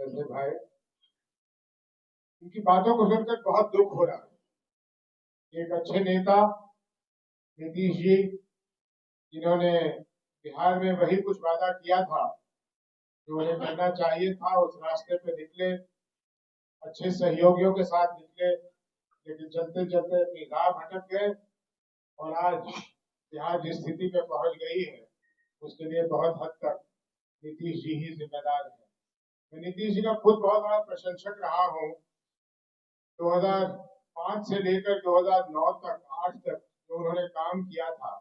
जैसे भाई, इनकी बातों को सुनकर बहुत दुख हो रहा है। एक अच्छे नेता नीतीश जी, जिन्होंने बिहार में वही कुछ वादा किया था जो उन्हें करना चाहिए था, उस रास्ते पे निकले, अच्छे सहयोगियों के साथ निकले, लेकिन चलते चलते अपनी राह भटक गए और आज बिहार जिस स्थिति में पहुंच गई है उसके लिए बहुत हद तक नीतीश जी ही जिम्मेदार है। मैं नीतीश जी का खुद बहुत बड़ा प्रशंसक रहा हूँ। 2005 से लेकर 2009 तक, 8 तक जो उन्होंने काम किया था,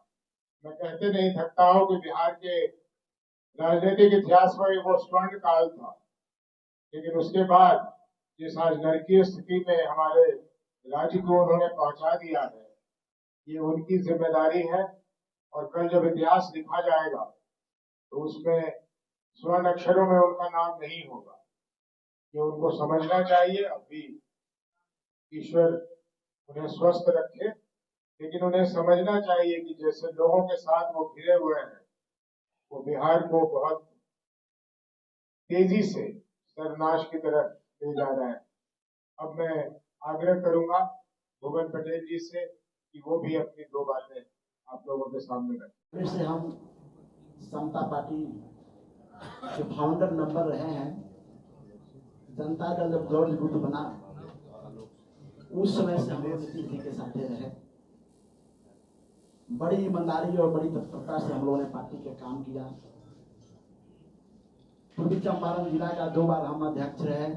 मैं कहते नहीं थकता हूँ कि बिहार के राजनीतिक इतिहास में वो स्वर्ण काल था। लेकिन उसके बाद जिस आज नारकीय स्थिति में हमारे राज्य को उन्होंने पहुंचा दिया है, ये उनकी जिम्मेदारी है। और कल जब इतिहास लिखा जाएगा तो उसमें स्वर्ण अक्षरों में उनका नाम नहीं होगा। ये उनको समझना चाहिए। अब भी ईश्वर उन्हें स्वस्थ रखे, लेकिन उन्हें समझना चाहिए कि जैसे लोगों के साथ वो घिरे हुए हैं, वो बिहार को बहुत तेजी से सर्वनाश की तरफ ले जा रहे हैं। अब मैं आग्रह करूंगा भुवन पटेल जी से कि वो भी अपनी दो बातें आप लोगों के सामने रखें। फिर से हम समता पार्टी के फाउंडर मेंबर रहे हैं। जनता का जब जॉर्ज गुट बना उस समय से हम लोग नीतीश जी के साथ रहे। बड़ी ईमानदारी और बड़ी तत्परता से हम लोगों ने पार्टी के काम किया। पूर्वी चंपारण जिला का 2 बार हम अध्यक्ष रहे,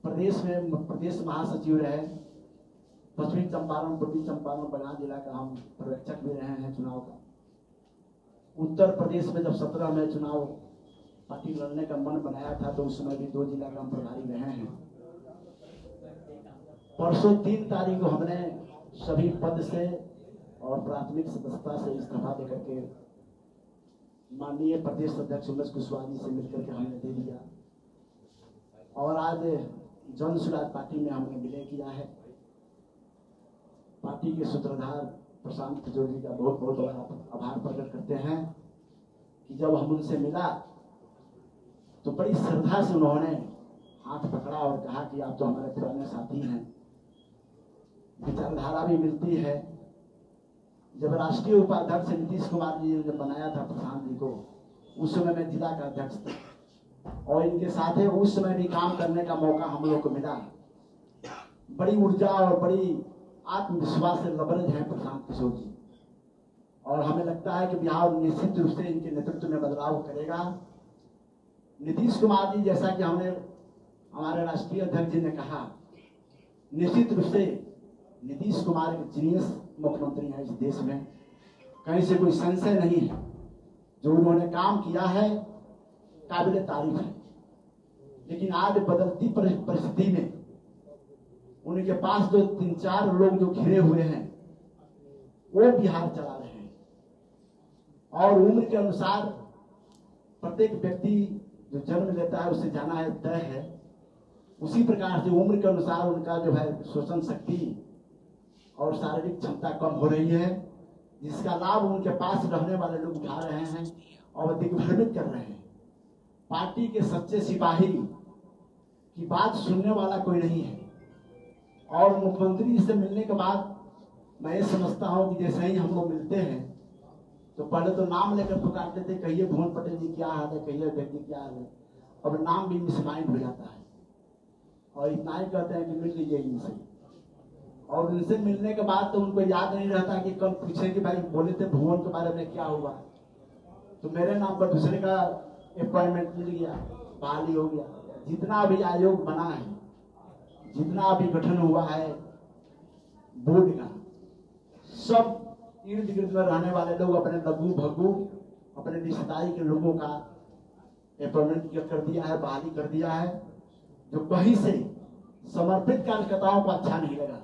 प्रदेश में प्रदेश महासचिव रहे, पश्चिमी चंपारण पूर्वी चंपारण बंगाल जिला का हम पर्यवेक्षक भी रहे हैं चुनाव का। उत्तर प्रदेश में जब 17 में चुनाव पार्टी लड़ने का मन बनाया था तो उस समय भी 2 जिला का हम प्रभारी रहे हैं। परसों 3 तारीख को हमने सभी पद से और प्राथमिक सदस्यता से इस्तीफा देकर के माननीय प्रदेश अध्यक्ष उमेश कुशवाहा जी से मिलकर के हमने दे दिया और आज जन सुराज पार्टी में हमने विलय किया है। पार्टी के सूत्रधार प्रशांत किशोर जी का बहुत बहुत बड़ा आभार प्रकट करते हैं कि जब हम उनसे मिला तो बड़ी श्रद्धा से उन्होंने हाथ पकड़ा और कहा कि आप तो हमारे पुराने साथी हैं। विचारधारा भी मिलती है। जब राष्ट्रीय उपाध्यक्ष नीतीश कुमार जी ने बनाया था प्रशांत जी को, उस समय मैं जिला का अध्यक्ष था और इनके साथ है उस समय भी काम करने का मौका हम लोग को मिला। बड़ी ऊर्जा और बड़ी आत्मविश्वास से लबरेज है प्रशांत किशोर जी और हमें लगता है कि बिहार निश्चित रूप से इनके नेतृत्व में बदलाव करेगा। नीतीश कुमार जी, जैसा कि हमने हमारे राष्ट्रीय अध्यक्ष जी ने कहा, निश्चित रूप से नीतीश कुमार एक जीनियस मुख्यमंत्री है इस देश में, कहीं से कोई संशय नहीं है। जो उन्होंने काम किया है काबिल तारीफ है। लेकिन आज बदलती परिस्थिति में उनके पास जो 3-4 लोग जो घिरे हुए हैं वो बिहार चला रहे हैं और उम्र के अनुसार प्रत्येक व्यक्ति जो जन्म लेता है उससे जाना है तय है। उसी प्रकार से उम्र के अनुसार उनका जो है शोषण शक्ति और शारीरिक क्षमता कम हो रही है, जिसका लाभ उनके पास रहने वाले लोग उठा रहे हैं और दिग्भ्रमित कर रहे हैं। पार्टी के सच्चे सिपाही की बात सुनने वाला कोई नहीं है और मुख्यमंत्री जी से मिलने के बाद मैं ये समझता हूँ कि जैसे ही हम लोग मिलते हैं तो पहले तो नाम लेकर पुकारते थे, कहिए भुवन पटेल जी क्या हाल है, कहिए अध्यक्ष जी क्या हाल है। अब नाम भी मिसमाइंड हो जाता है और इतना ही कहते हैं कि मिल लीजिए इनसे। और उनसे मिलने के बाद तो उनको याद नहीं रहता कि कल पूछे कि भाई बोले थे भुवन के बारे में क्या हुआ, तो मेरे नाम पर दूसरे का अपॉइंटमेंट मिल गया, बहाली हो गया। जितना भी आयोग बना है, जितना भी गठन हुआ है बोर्ड का, सब इर्द गिर्द में रहने वाले लोग अपने लघु भगु अपने रिश्तेदारी के लोगों का अपॉइंटमेंट कर दिया है, बहाली कर दिया है, जो कहीं से समर्पित कार्यकर्ताओं को अच्छा नहीं लगा।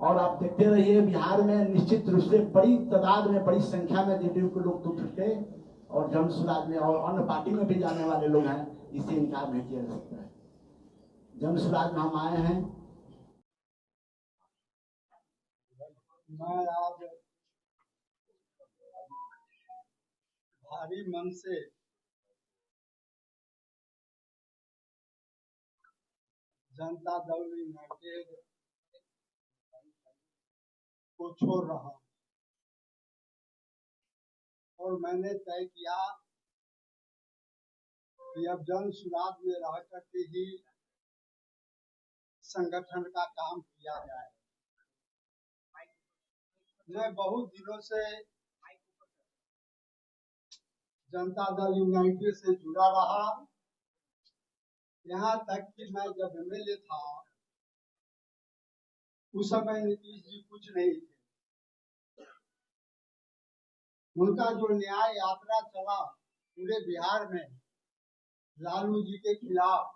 और आप देखते रहिए बिहार में निश्चित रूप से बड़ी तादाद में, बड़ी संख्या में जेडीयू के लोग टूट के और जन सुराज में और अन्य पार्टी में भी जाने वाले लोग हैं, इससे इनकार नहीं किया जा सकता है। जन सुराज में हम आए हैं। मैं आज भारी मन से जनता दल यूनाइटेड को छोड़ रहा हूं और मैंने तय किया कि अब जन सुराज में रह करके ही संगठन का काम किया जाए। मैं बहुत दिनों से जनता दल यूनाइटेड से जुड़ा रहा, यहाँ तक कि मैं जब एमएलए था उस समय नीतीश जी कुछ नहीं थे। उनका जो न्याय यात्रा चला पूरे बिहार में लालू जी के खिलाफ,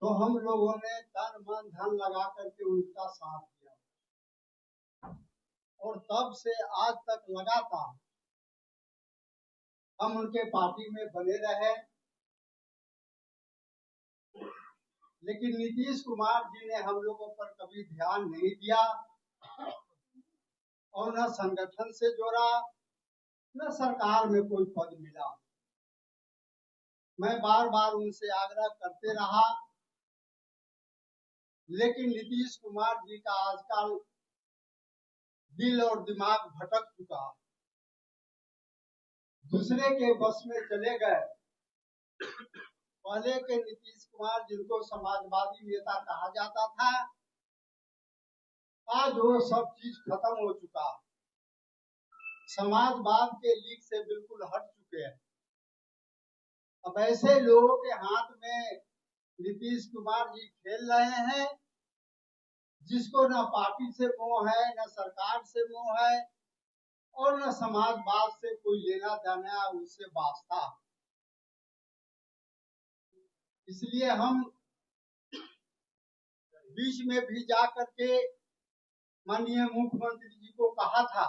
तो हम लोगों ने तन मन धन लगा करके उनका साथ दिया और तब से आज तक लगातार हम उनके पार्टी में बने रहे। लेकिन नीतीश कुमार जी ने हम लोगों पर कभी ध्यान नहीं दिया और न संगठन से जोड़ा न सरकार में कोई पद मिला। मैं बार बार उनसे आग्रह करते रहा, लेकिन नीतीश कुमार जी का आजकल दिल और दिमाग भटक चुका, दूसरे के बस में चले गए। पहले के नीतीश कुमार जिनको समाजवादी नेता कहा जाता था, आज वो सब चीज खत्म हो चुका। समाजवाद के लीक से बिल्कुल हट चुके हैं। अब ऐसे लोगों के हाथ में नीतीश कुमार जी खेल रहे हैं जिसको न पार्टी से मोह है, न सरकार से मोह है और न समाजवाद से कोई लेना देना उससे वास्ता। इसलिए हम बीच में भी जा करके माननीय मुख्यमंत्री जी को कहा था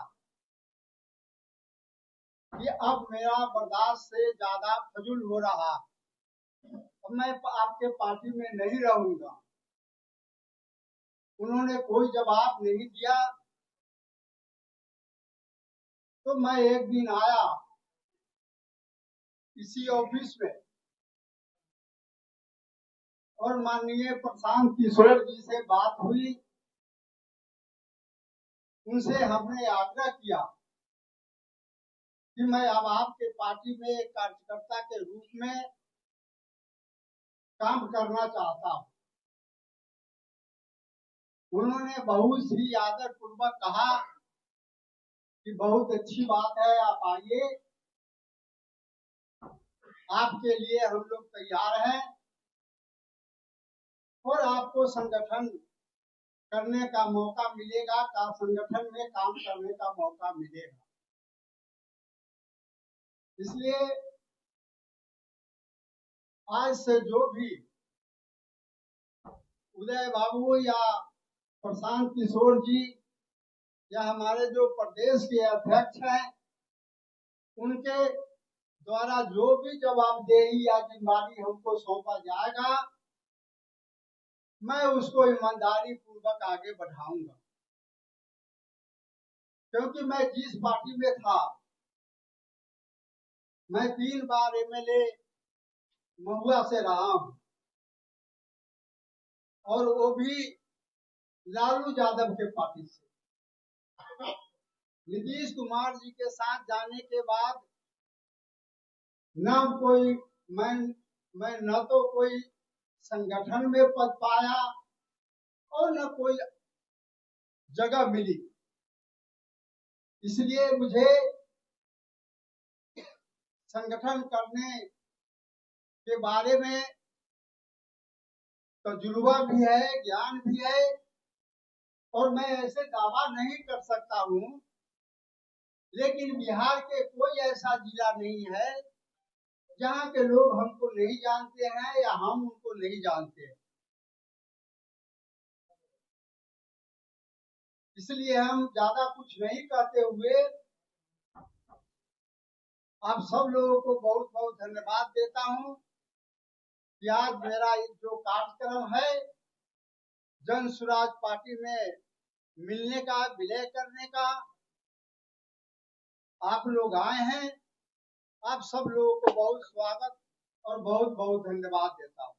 कि अब मेरा बर्दाश्त से ज्यादा फजूल हो रहा, अब मैं आपके पार्टी में नहीं रहूंगा। उन्होंने कोई जवाब नहीं दिया। तो मैं एक दिन आया इसी ऑफिस में और माननीय प्रशांत किशोर जी से बात हुई। उनसे हमने आग्रह किया कि मैं अब आपके पार्टी में एक कार्यकर्ता के रूप में काम करना चाहता हूं। उन्होंने बहुत ही आदर पूर्वक कहा कि बहुत अच्छी बात है, आप आइए, आपके लिए हम लोग तैयार हैं और आपको संगठन करने का मौका मिलेगा, का संगठन में काम करने का मौका मिलेगा। इसलिए आज से जो भी उदय बाबू या प्रशांत किशोर जी या हमारे जो प्रदेश के अध्यक्ष हैं, उनके द्वारा जो भी जवाबदेही या जिम्मेदारी हमको सौंपा जाएगा, मैं उसको ईमानदारी पूर्वक आगे बढ़ाऊंगा। क्योंकि मैं जिस पार्टी में था, मैं 3 बार एमएलए महुआ से रहा हूं और वो भी लालू यादव के पार्टी से। नीतीश कुमार जी के साथ जाने के बाद न कोई मैं न तो कोई संगठन में पद पाया और न कोई जगह मिली। इसलिए मुझे संगठन करने के बारे में तजुर्बा भी है, ज्ञान भी है और मैं ऐसे दावा नहीं कर सकता हूं, लेकिन बिहार के कोई ऐसा जिला नहीं है जहां के लोग हमको नहीं जानते हैं या हम उनको नहीं जानते हैं। इसलिए हम ज्यादा कुछ नहीं कहते हुए आप सब लोगों को बहुत बहुत धन्यवाद देता हूं कि आज मेरा जो कार्यक्रम है जन सुराज पार्टी में मिलने का, विलय करने का, आप लोग आए हैं। आप सब लोगों को बहुत स्वागत और बहुत बहुत धन्यवाद देता हूं।